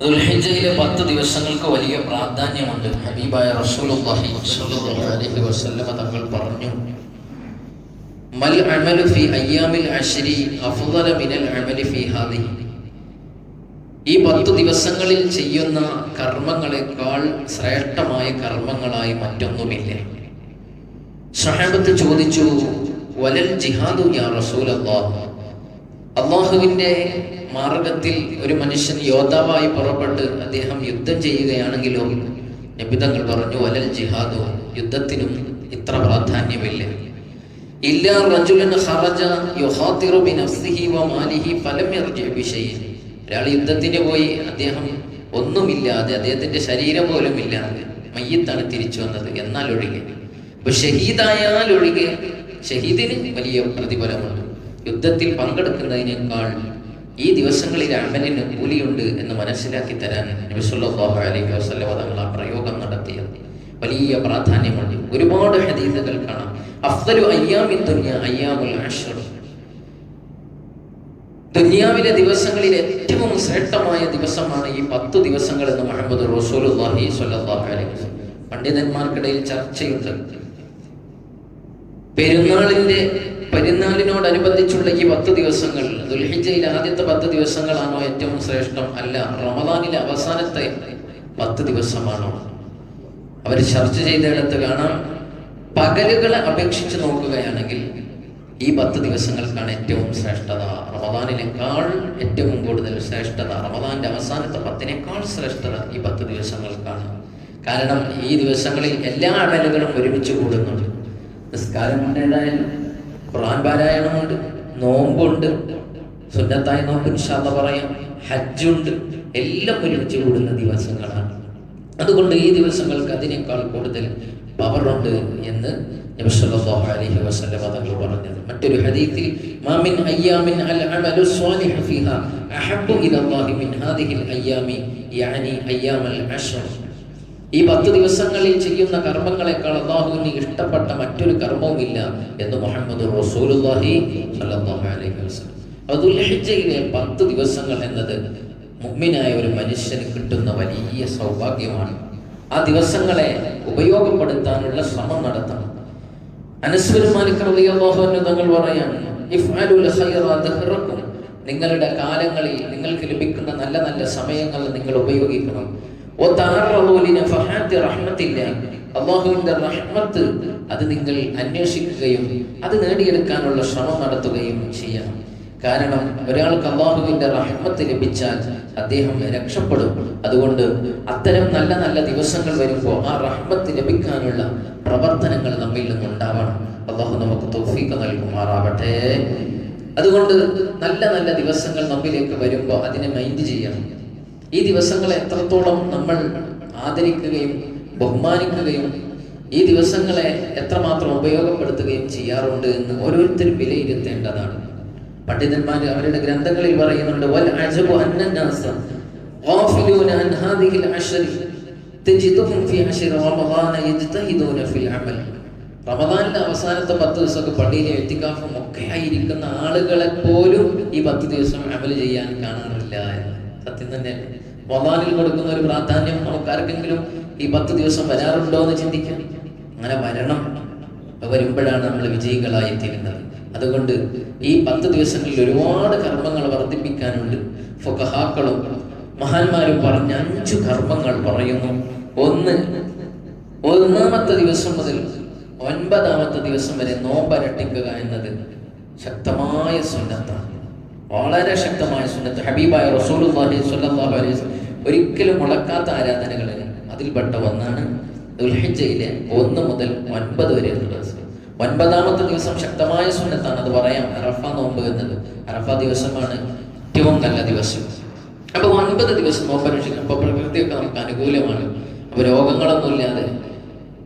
ദുൽഹിജ്ജയിലെ 10 ദിവസങ്ങൾക്ക് വലിയ പ്രാധാന്യമുണ്ട്. ഹബീബായ റസൂലുള്ളാഹി സ്വല്ലല്ലാഹു അലൈഹി വസല്ലമ തങ്ങൾ പറഞ്ഞു, മൽ അമലു ഫി അയ്യാമിൽ അശ്രി അഫ്ളല മിനൽ അമലി ഫി ഹാദിഹി. ഈ 10 ദിവസങ്ങളിൽ ചെയ്യുന്ന കർമ്മങ്ങളെക്കാൾ ശ്രേഷ്ഠമായ കർമ്മങ്ങളായി മറ്റൊന്നുമില്ല. സ്വഹാബത്ത് ചോദിച്ചു, വലൽ ജിഹാദു യാ റസൂലല്ലാഹ്, അള്ളാഹുവിൻ്റെ മാർഗത്തിൽ ഒരു മനുഷ്യൻ യോദ്ധാവായി പുറപ്പെട്ട് അദ്ദേഹം യുദ്ധം ചെയ്യുകയാണെങ്കിലോ? നബി തങ്ങൾ പറഞ്ഞു, വലൽ ജിഹാദു, യുദ്ധത്തിനും ഇത്ര പ്രാധാന്യമില്ല. ഇല്ലാ റജുലൻ ഖറജ യുഖാതിറു ബിനഫ്സിഹി വമാലിഹി ഫലം യർജി ബിശൈഇൻ. ഒരാൾ യുദ്ധത്തിന് പോയി അദ്ദേഹം ഒന്നുമില്ലാതെ, അദ്ദേഹത്തിന്റെ ശരീരം പോലും ഇല്ലാതെ മയ്യിത്താണ് തിരിച്ചു വന്നത്, എന്നാൽ ഒഴികെ. അപ്പൊ ഷഹീദായാൽ ഒഴികെ ഷഹീദിന് വലിയ പ്രതിഫലമുണ്ട്. യുദ്ധത്തിൽ പങ്കെടുക്കുന്നതിനേക്കാൾ ഈ ദിവസങ്ങളിൽ അമലിന് കൂലിയുണ്ട് എന്ന് മനസ്സിലാക്കി തരാൻ നബി സല്ലല്ലാഹു അലൈഹി വസല്ലം തങ്ങൾ ആ പ്രയോഗം നടത്തിയത് വലിയ പ്രാധാന്യമുണ്ട്. ഒരുപാട് ഹദീസുകൾ കാണാം. അഫ്ദലു അയ്യാമി ദുനിയ അയ്യാമുൽ അശ്ർ. ദുനിയാവിലെ ദിവസങ്ങളിൽ ഏറ്റവും ശ്രേഷ്ഠമായ ദിവസമാണ് ഈ 10 ദിവസങ്ങൾ എന്ന് മുഹമ്മദ് റസൂലുള്ളാഹി സ്വല്ലല്ലാഹു അലൈഹി വസല്ലം. പണ്ഡിതന്മാർക്കിടയിൽ ചർച്ചയുണ്ട്. പെരുന്നാളിനോടനുബന്ധിച്ചുള്ള ഈ 10 ദിവസങ്ങൾ, ദുൽഹിജ്ജയിലെ ആദ്യത്തെ 10 ദിവസങ്ങളാണോ ഏറ്റവും ശ്രേഷ്ഠം? അല്ല, റമദാനിലെ അവസാനത്തെ 10 ദിവസമാണോ? അവർ ചർച്ച ചെയ്തിടത്ത് കാണാം, പകലുകളെ അപേക്ഷിച്ച് നോക്കുകയാണെങ്കിൽ ഈ 10 ദിവസങ്ങൾക്കാണ് ഏറ്റവും ശ്രേഷ്ഠത. റമദാനിനേക്കാൾ ഏറ്റവും കൂടുതൽ ശ്രേഷ്ഠത, റമദാന്റെ അവസാനത്തെ 10-നേക്കാൾ ശ്രേഷ്ഠത ഈ 10 ദിവസങ്ങൾക്കാണ്. കാരണം ഈ ദിവസങ്ങളിൽ എല്ലാ അമലുകളും ഒരുമിച്ച് കൂടുന്നുണ്ട്. നിസ്കാരമുണ്ട്, ഏതായാലും ഖുർആൻ പാരായണമുണ്ട്, നോമ്പുണ്ട്, സുന്നത്തായ നോമ്പ് ഇൻഷാ അല്ലാഹ് പറയാം, ഹജ്ജുണ്ട്, എല്ലാം ഒരുമിച്ച് കൂടുന്ന ദിവസങ്ങളാണ്. അതുകൊണ്ട് ഈ ദിവസങ്ങൾക്ക് അതിനേക്കാൾ കൂടുതൽ പവറുണ്ട് എന്ന് നബി സല്ലല്ലാഹു അലൈഹി വസല്ലം തങ്ങൾ പറഞ്ഞത്. മറ്റൊരു ഹദീസിൽ, മാ മിൻ അയ്യാമിൻ അൽ അമലു സ്വാലിഹു ഫീഹാ അഹബ്ബു ഇലല്ലാഹി മിൻ ഹാദിഹിൽ അയ്യാമി യാനി അയ്യാമുൽ അശ്ർ. ഈ 10 ദിവസങ്ങളിൽ ചെയ്യുന്ന കർമ്മങ്ങളെക്കാൾ അല്ലാഹുവിന് ഇഷ്ടപ്പെട്ട മറ്റൊരു കർമ്മവുമില്ല എന്ന് മുഹമ്മദ് റസൂലുള്ളാഹി സ്വല്ലല്ലാഹു അലൈഹി വസല്ലം. ദുൽഹിജ്ജയിലെ 10 ദിവസങ്ങൾ എന്നത് മുഅ്മിനായ ഒരു മനുഷ്യന് കിട്ടുന്ന വലിയ സൗഭാഗ്യമാണ്. ആ ദിവസങ്ങളെ ഉപയോഗപ്പെടുത്താനുള്ള ശ്രമം നടത്തണം. അനസ് ബിൻ മാലിക് റളിയല്ലാഹു അൻഹു തങ്ങൾ പറയാണ്, ഇഫ്അലുൽ ഖൈറ ദഹ്റക്കും. നിങ്ങളുടെ കാലങ്ങളിൽ നിങ്ങൾക്ക് ലഭിക്കുന്ന നല്ല നല്ല സമയങ്ങൾ നിങ്ങൾ ഉപയോഗിക്കണം. അല്ലാഹുവിന്റെ റഹ്മത്ത് അത് നിങ്ങൾ അന്വേഷിക്കുകയും അത് നേടിയെടുക്കാനുള്ള ശ്രമം നടത്തുകയും ചെയ്യണം. കാരണം ഒരാൾക്ക് അല്ലാഹുവിന്റെ റഹ്മത്ത് ലഭിച്ചാൽ അദ്ദേഹം രക്ഷപ്പെടും. അതുകൊണ്ട് അത്തരം നല്ല നല്ല ദിവസങ്ങൾ വരുമ്പോൾ ആ റഹ്മത്ത് ലഭിക്കാനുള്ള പ്രവർത്തനങ്ങൾ നമ്മിൽ നിന്നുണ്ടാവണം. അല്ലാഹു നമുക്ക് തൗഫീഖ് നൽകുമാറാവട്ടെ. അതുകൊണ്ട് നല്ല നല്ല ദിവസങ്ങൾ നമ്മിലേക്ക് വരുമ്പോൾ അതിനെ മൈൻഡ് ചെയ്യണം. ഈ ദിവസങ്ങളെ എത്രത്തോളം നമ്മൾ ആദരിക്കുകയും ബഹുമാനിക്കുകയും ഈ ദിവസങ്ങളെ എത്രമാത്രം ഉപയോഗപ്പെടുത്തുകയും ചെയ്യാറുണ്ട് എന്ന് ഓരോരുത്തരും വിലയിരുത്തേണ്ടതാണ്. പണ്ഡിതന്മാർ അവരുടെ ഗ്രന്ഥങ്ങളിൽ പറയുന്നുണ്ട്, വൽ അജബു അന്നന്നാസ ഗാഫിലൂന അൻ ഹാദിഹിൽ അശ്രി തജിദുഹും ഫി അശ്രി റമദാന യജ്തഹിദൂന ഫിൽ അമൽ. റമദാനിലെ അവസാനത്തെ 10 ദിവസമൊക്കെ പള്ളിയിലെ ഇത്തികാഫും ഒക്കെ ആയിരിക്കുന്ന ആളുകളെ പോലും ഈ 10 ദിവസം അമൽ ചെയ്യാൻ കാണാറില്ല എന്ന്. സത്യം തന്നെ. റമദാനിൽ കൊടുക്കുന്ന ഒരു പ്രാധാന്യം നമുക്കാർക്കെങ്കിലും ഈ 10 ദിവസം വരാറുണ്ടോ എന്ന് ചിന്തിക്കാം. അങ്ങനെ വരണം. വരുമ്പോഴാണ് നമ്മൾ വിജയികളായി തീരുന്നത്. അതുകൊണ്ട് ഈ 10 ദിവസങ്ങളിൽ ഒരുപാട് കർമ്മങ്ങൾ വർദ്ധിപ്പിക്കാനുണ്ട്. ഫുഖഹാക്കളും മഹാന്മാരും പറഞ്ഞ 5 കർമ്മങ്ങൾ പറയുന്നു. ഒന്നാമത്തെ ദിവസം മുതൽ 9ാമത്തെ ദിവസം വരെ നോമ്പരട്ടിക്കുക എന്നത് ശക്തമായ സുന്നത്താണ്, വളരെ ശക്തമായ സുന്നത്ത്. ഹബീബായ റസൂലുള്ളാഹി സ്വല്ലല്ലാഹു അലൈഹി വസല്ലം ഒരിക്കലും മുളക്കാത്ത ആരാധനകൾ അതിൽപ്പെട്ട ഒന്നാണ് ദുൽഹിജ്ജയിലെ 1 മുതൽ 9 വരെയുള്ള ദിവസം. 9ാമത്തെ ദിവസം ശക്തമായ സുന്നത്താണ്, അത് പറയാം, അറഫ നോമ്പ് എന്നത്. അറഫ ദിവസമാണ് ഏറ്റവും നല്ല ദിവസം. അപ്പൊ 9 ദിവസം നോമ്പനുഷ്ഠിക്കണം. അപ്പൊ പ്രകൃതിയൊക്കെ നമുക്ക് അനുകൂലമാണ്. അപ്പൊ രോഗങ്ങളൊന്നുമില്ലാതെ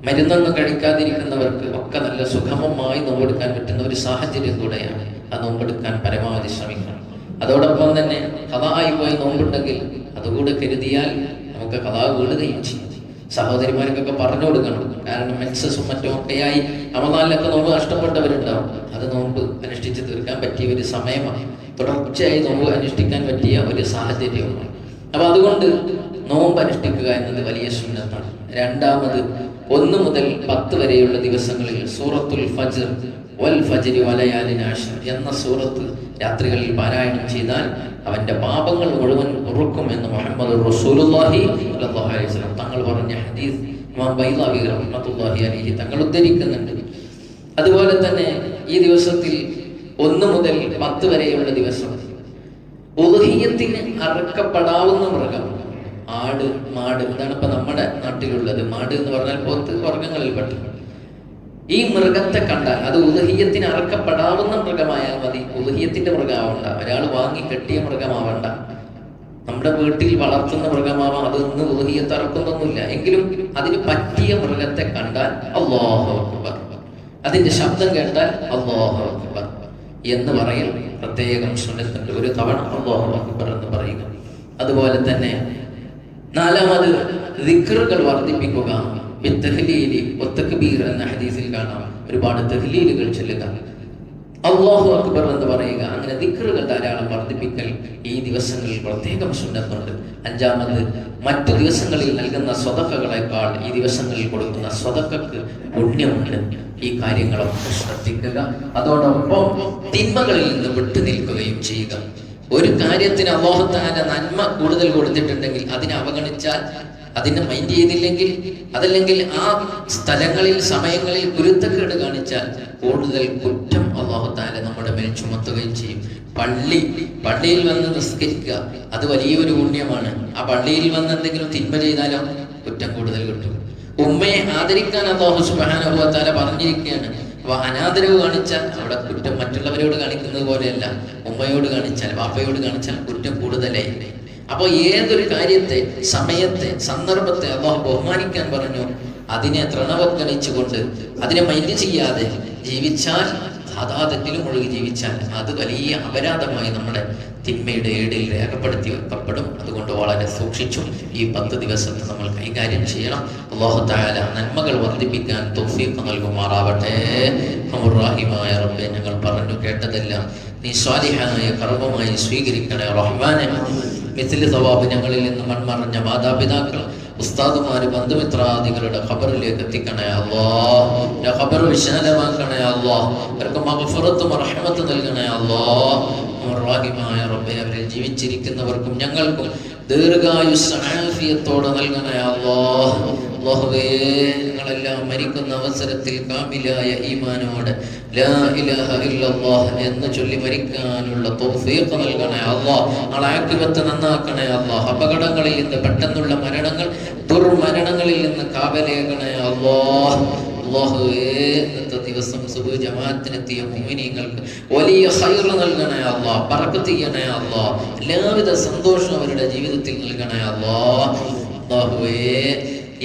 മരുന്നൊന്നും കഴിക്കാതിരിക്കുന്നവർക്ക് ഒക്കെ നല്ല സുഗമമായി നോമ്പെടുക്കാൻ പറ്റുന്ന ഒരു സാഹചര്യം കൂടെയാണ്. ആ നോമ്പെടുക്കാൻ പരമാവധി ശ്രമിക്കണം. അതോടൊപ്പം തന്നെ ഖദായി പോയി നോമ്പുണ്ടെങ്കിൽ അതുകൂടെ കരുതിയാൽ നമുക്ക് ഖദാ വീടുകയും ചെയ്യും. സഹോദരിമാർക്കൊക്കെ പറഞ്ഞു കൊടുക്കണം. കാരണം മെൻസസും മറ്റും ഒക്കെയായി റമദാനിലൊക്കെ നോമ്പ് നഷ്ടപ്പെട്ടവരുണ്ടാവും. അത് നോമ്പ് അനുഷ്ഠിച്ച് തീർക്കാൻ പറ്റിയ ഒരു സമയമാണ്. തുടർച്ചയായി നോമ്പ് അനുഷ്ഠിക്കാൻ പറ്റിയ ഒരു സാഹചര്യമാണ്. അപ്പൊ അതുകൊണ്ട് നോമ്പ് അനുഷ്ഠിക്കുക എന്നത് വലിയ സുന്നത്താണ്. രണ്ടാമത് 1 മുതൽ 10 വരെയുള്ള ദിവസങ്ങളിൽ സൂറത്തുൽ ഫജ്ർ വൽ ഫജ്രി വലയാലിൻ അശ്ർ എന്ന സൂറത്ത് രാത്രികളിൽ പാരായണം ചെയ്താൽ അവന്റെ പാപങ്ങൾ മുഴുവൻ പൊറുക്കും എന്ന് മുഹമ്മദ് റസൂലുള്ളാഹി സ്വല്ലല്ലാഹു അലൈഹി വസല്ലം തങ്ങൾ പറഞ്ഞ ഹദീസ് ഇമാം ബൈളാവി റഹ്മത്തുള്ളാഹി അലൈഹി തങ്ങൾ ഉദ്ധരിക്കുന്നുണ്ട്. അതുപോലെ തന്നെ ഈ ദിവസത്തിൽ 1 മുതൽ 10 വരെയുള്ള ദിവസം ഉദ്ഹിയ്യത്തിന് അറുക്കപ്പെടാവുന്ന മൃഗം ആട്, മാട്, ഇതാണ് ഇപ്പൊ നമ്മുടെ നാട്ടിലുള്ളത്. മാട് എന്ന് പറഞ്ഞാൽ പോത്ത് വർഗങ്ങളിൽപ്പെട്ട ഈ മൃഗത്തെ കണ്ടാൽ അത് ഉദ്ഹിയ്യത്തിന് അറുക്കപ്പെടാവുന്ന മൃഗമായാൽ മതി. ഉദ്ഹിയ്യത്തിന്റെ മൃഗമാവണ്ട, ഒരാൾ വാങ്ങി കെട്ടിയ മൃഗമാവണ്ട, നമ്മുടെ വീട്ടിൽ വളർത്തുന്ന മൃഗമാവാം. അത് ഇന്ന് ഉദ്ഹിയ്യത്ത് അറുക്കുന്നൊന്നുമില്ല. എങ്കിലും അതിന് പറ്റിയ മൃഗത്തെ കണ്ടാൽ അല്ലാഹു അക്ബർ, അതിന്റെ ശബ്ദം കേട്ടാൽ അല്ലാഹു അക്ബർ എന്ന് പറയൽ പ്രത്യേകം സുന്നത്തുണ്ട്. ഒരു തവണ അല്ലാഹു അക്ബർ എന്ന് പറയുക. അതുപോലെ തന്നെ 4-മത് ദിക്റുകൾ വർദ്ധിപ്പിക്കുക. ബിത്തഹ്ലീലി വത്തക്ബീർ എന്ന ഹദീസിൽ കാണാം, ഒരുപാട് തഹ്ലീലുകൾ ചൊല്ലുക, അല്ലാഹു അക്ബർ എന്ന് പറയുക. അങ്ങനെ ദിക്റുകൾ ധാരാളം വർദ്ധിപ്പിക്കൽ ഈ ദിവസങ്ങളിൽ പ്രത്യേകം സുന്നത്തുണ്ട്. 5-മത് മറ്റു ദിവസങ്ങളിൽ നൽകുന്ന സ്വതക്കകളെക്കാൾ ഈ ദിവസങ്ങളിൽ കൊടുക്കുന്ന സ്വതക്കക്ക് പുണ്യമുണ്ട്. ഈ കാര്യങ്ങളൊക്കെ ശ്രദ്ധിക്കുക. അതോടൊപ്പം തിന്മകളിൽ നിന്ന് വിട്ടു നിൽക്കുകയും ചെയ്യുക. ഒരു കാര്യത്തിന് അല്ലാഹു തആല നന്മ കൂടുതൽ കൊടുത്തിട്ടുണ്ടെങ്കിൽ അതിനെ അവഗണിച്ചാൽ, അതിനെ മൈൻഡ് ചെയ്തില്ലെങ്കിൽ, അതല്ലെങ്കിൽ ആ സ്ഥലങ്ങളിൽ സമയങ്ങളിൽ കുരുത്തക്കേട് കാണിച്ചാൽ കൂടുതൽ കുറ്റം അല്ലാഹു തആല നമ്മുടെ മേൽ ചുമത്തുകയും ചെയ്യും. പള്ളിയിൽ വന്ന് നിസ്കരിക്കുക, അത് വലിയൊരു പുണ്യമാണ്. ആ പള്ളിയിൽ വന്ന് എന്തെങ്കിലും തിന്മ ചെയ്താലോ കുറ്റം കൂടുതൽ കിട്ടും. ഉമ്മയെ ആദരിക്കാൻ അല്ലാഹു സുബ്ഹാനഹു വ തആല പറഞ്ഞിരിക്കുകയാണ്. അപ്പൊ അനാദരവ് കാണിച്ചാൽ അവിടെ കുറ്റം മറ്റുള്ളവരോട് കാണിക്കുന്നത് പോലെയല്ല, ഉമ്മയോട് കാണിച്ചാൽ, വാപ്പയോട് കാണിച്ചാൽ കുറ്റം കൂടുതലായി. അപ്പോൾ ഏതൊരു കാര്യത്തെ, സമയത്തെ, സന്ദർഭത്തെ അല്ലാഹു ബഹുമാനിക്കാൻ പറഞ്ഞു, അതിനെ തൃണവത്കരിച്ചുകൊണ്ട് അതിനെ മൈൻഡ് ചെയ്യാതെ ജീവിച്ചാൽ, സാധാ തെറ്റിലും മുഴുകി ജീവിച്ചാൽ അത് വലിയ അപരാധമായി നമ്മുടെ തിന്മയുടെ ഏടിൽ രേഖപ്പെടുത്തി വെക്കപ്പെടും. അതുകൊണ്ട് വളരെ സൂക്ഷിച്ചും ഈ 10 ദിവസത്തെ നമ്മൾ കൈകാര്യം ചെയ്യണം. അല്ലാഹു തആല നന്മകൾ വർദ്ധിപ്പിക്കാൻ തൗഫീഖ് നൽകുമാറാവട്ടെ. റഹീമായ റബ്ബേ, ഞങ്ങൾ പറഞ്ഞു കേട്ടതെല്ലാം നീ സ്വാലിഹായ കർമ്മമായി സ്വീകരിക്കണേ റഹ്മാനെ. മിസ്ലി സവാബ് ഞങ്ങളിൽ നിന്ന് മൺമറഞ്ഞ മാതാപിതാക്കൾ, ഉസ്താദുമാര്, ബന്ധുമിത്രാദികളുടെ ഖബറിലേക്ക് എത്തിക്കണേ അല്ലാഹ്. ഖബർ വിശാലമാക്കണേ അല്ലാഹ്. അവർക്ക് മഗ്ഫിറത്തും റഹ്മത്തും നൽകണേ അല്ലാഹ്. റഹീമായ റബ്ബേ, അവരിൽ ജീവിച്ചിരിക്കുന്നവർക്കും ഞങ്ങൾക്കും ദീർഘായുസ്സ് ആഫിയത്തോടെ നൽകണേ അല്ലാഹ്. അല്ലാഹുവേ, ഞങ്ങളെല്ലാം മരിക്കുന്ന അവസരത്തിൽ കാമിലായ ഈമാനോടെ ലാ ഇലാഹ ഇല്ലല്ലാഹ് എന്ന് ചൊല്ലി മരിക്കാനുള്ള തൗഫീഖ് നൽകണേ അല്ലാഹ്. ഞങ്ങളെ ആഖിബത്ത് നന്നാക്കണേ അല്ലാഹ്. അപകടങ്ങളിൽ നിന്ന്, പെട്ടെന്നുള്ള മരണങ്ങൾ, ദുർമരണങ്ങളിൽ നിന്ന് കാവലേകണേ അല്ലാഹ്. അല്ലാഹുവേ, ഇന്നത്തെ ദിവസം സുബ്ഹ് ജമാഅത്തിനെത്തിയ മുഅ്മിനീങ്ങൾക്ക് വലിയ ഖൈർ നൽകണേ അല്ലാഹ്. ബറക്കത്ത് ചെയ്യണേ അല്ലാഹ്. എല്ലാവിധ സന്തോഷവും അവരുടെ ജീവിതത്തിൽ നൽകണേ അല്ലാഹ്. അല്ലാഹുവേ,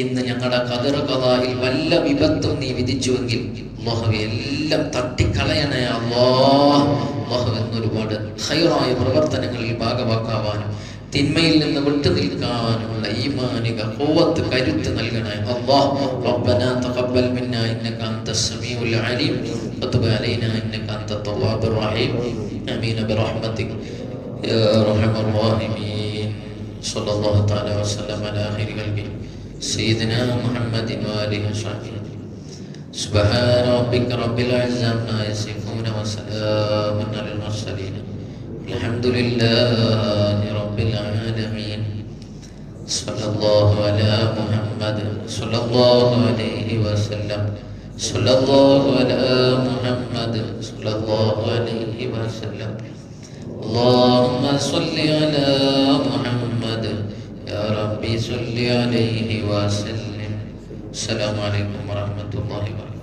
ഇന്ന് ഞങ്ങളുടെ ഖദർ ഖദായിൽ വല്ല വിപത്തും നീ വിധിച്ചുവെങ്കിൽ അല്ലാഹുവേ എല്ലാം തട്ടിക്കളയണേ അല്ലാഹ്. അല്ലാഹുവേ, ഒരുപാട് ഖൈറായ പ്രവർത്തനങ്ങളിൽ ഭാഗവാക്കാവാനും തിന്മയിൽ നിന്ന് വിട്ടു നിൽക്കാനുള്ള ഈമാനിക ഖുവത്ത്, കരുത്ത് നൽകണേ അല്ലാഹ്. റബ്ബനാ തഖബ്ബൽ മിന്നാ ഇന്നക അൻതസ് സമീഉൽ അലീം വതുബ് അലൈനാ ഇന്നക അൻതത് തവ്വാബുർ റഹീം. ആമീൻ ബിറഹ്മതിക യാ അർഹമർ റഹീമീൻ. സ്വല്ലല്ലാഹു തആല വസല്ലം അലാ ഖൈരി ഖൽഖി സയ്യിദിനാ മുഹമ്മദിൻ വആലിഹി വസഹ്ബിഹി. സുബ്ഹാന റബ്ബിക റബ്ബിൽ ഇസ്സത്തി അമ്മാ യസിഫൂന വസലാമുൻ അലൽ മുർസലീൻ അൽഹംദുലില്ലാഹി റബ്ബിൽ ആലമീൻ. സ്വല്ലല്ലാഹു അലാ മുഹമ്മദ് സ്വല്ലല്ലാഹു അലൈഹി വസല്ലം. സ്വല്ലല്ലാഹു അലാ മുഹമ്മദ് സ്വല്ലല്ലാഹു അലൈഹി വസല്ലം. اللهم صل على محمد يا ربي صل عليه وسلم. السلام عليكم ورحمة الله وبركاته.